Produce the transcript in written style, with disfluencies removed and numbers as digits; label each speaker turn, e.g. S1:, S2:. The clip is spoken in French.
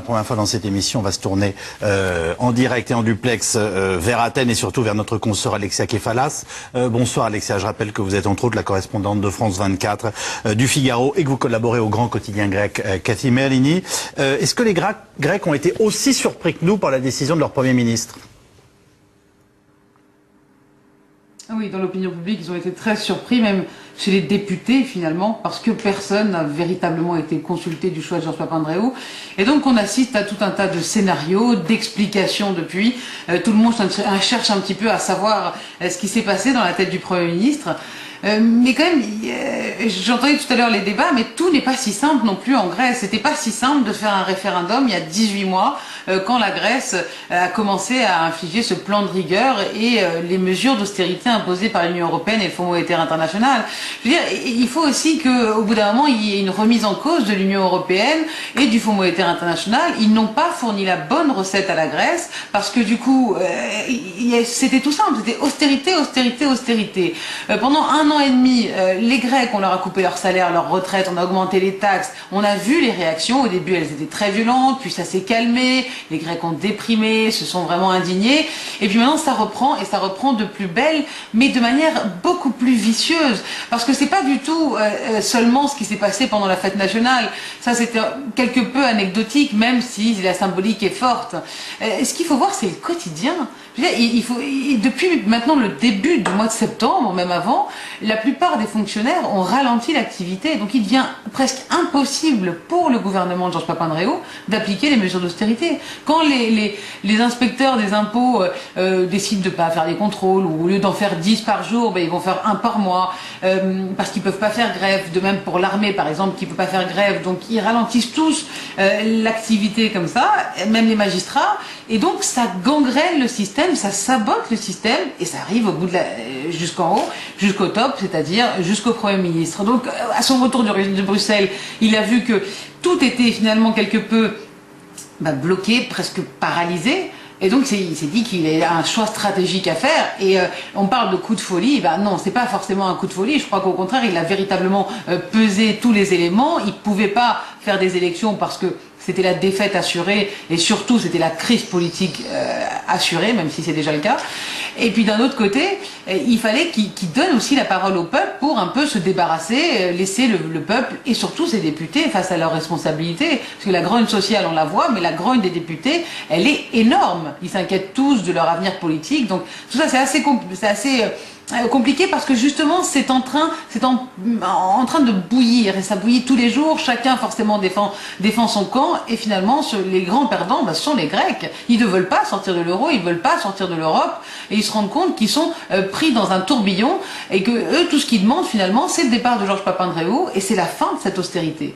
S1: première fois dans cette émission, on va se tourner en direct et en duplex vers Athènes et surtout vers notre consoeur Alexia Kefalas. Bonsoir Alexia, je rappelle que vous êtes entre autres la correspondante de France 24, du Figaro et que vous collaborez au grand quotidien grec Cathy Merlini. Est-ce que les Grecs ont été aussi surpris que nous par la décision de leur Premier ministre ?
S2: Oui, dans l'opinion publique, ils ont été très surpris, même chez les députés finalement, parce que personne n'a véritablement été consulté du choix de Georges Papandréou. Et donc on assiste à tout un tas de scénarios, d'explications depuis. Tout le monde cherche un petit peu à savoir ce qui s'est passé dans la tête du Premier ministre. Mais quand même, j'entendais tout à l'heure les débats, mais tout n'est pas si simple non plus en Grèce. C'était pas si simple de faire un référendum il y a 18 mois, quand la Grèce a commencé à infliger ce plan de rigueur et les mesures d'austérité imposées par l'Union européenne et le Fonds monétaire international. Je veux dire, il faut aussi qu'au bout d'un moment, il y ait une remise en cause de l'Union européenne et du Fonds monétaire international. Ils n'ont pas fourni la bonne recette à la Grèce parce que du coup, c'était tout simple, c'était austérité, austérité, austérité. Pendant un an et demi, les Grecs, on leur a coupé leur salaire, leur retraite, on a augmenté les taxes. On a vu les réactions. Au début, elles étaient très violentes, puis ça s'est calmé. Les Grecs ont déprimé, se sont vraiment indignés. Et puis maintenant, ça reprend, et ça reprend de plus belle, mais de manière beaucoup plus vicieuse. Parce que c'est pas du tout seulement ce qui s'est passé pendant la fête nationale. Ça, c'était quelque peu anecdotique, même si la symbolique est forte. Ce qu'il faut voir, c'est le quotidien. Je veux dire, depuis maintenant le début du mois de septembre, même avant, la plupart des fonctionnaires ont ralenti l'activité. Donc il devient presque impossible pour le gouvernement de Georges Papandréou d'appliquer les mesures d'austérité. Quand les inspecteurs des impôts décident de ne pas faire des contrôles, ou au lieu d'en faire 10 par jour, ben, ils vont faire 1 par mois, parce qu'ils ne peuvent pas faire grève. De même pour l'armée, par exemple, qui ne peut pas faire grève. Donc ils ralentissent tous l'activité comme ça, même les magistrats. Et donc ça gangrène le système, ça sabote le système, et ça arrive au bout de jusqu'en haut, jusqu'au top, c'est-à-dire jusqu'au Premier ministre. Donc à son retour de Bruxelles, il a vu que tout était finalement quelque peu bloqué, presque paralysé. Et donc il s'est dit qu'il a un choix stratégique à faire. Et on parle de coup de folie. Non, c'est pas forcément un coup de folie. Je crois qu'au contraire, il a véritablement pesé tous les éléments. Il pouvait pas faire des élections parce que c'était la défaite assurée et surtout c'était la crise politique assurée, même si c'est déjà le cas. Et puis d'un autre côté, il fallait qu'il donne aussi la parole au peuple pour un peu se débarrasser, laisser le peuple et surtout ses députés face à leurs responsabilités. Parce que la grogne sociale, on la voit, mais la grogne des députés, elle est énorme. Ils s'inquiètent tous de leur avenir politique. Donc tout ça, c'est assez compliqué parce que justement c'est en train de bouillir, et ça bouillit tous les jours. Chacun forcément défend son camp, et finalement les grands perdants, ce sont les Grecs. Ils ne veulent pas sortir de l'euro, ils ne veulent pas sortir de l'Europe, et ils se rendent compte qu'ils sont pris dans un tourbillon, et que eux, tout ce qu'ils demandent finalement, c'est le départ de Georges Papandréou et c'est la fin de cette austérité.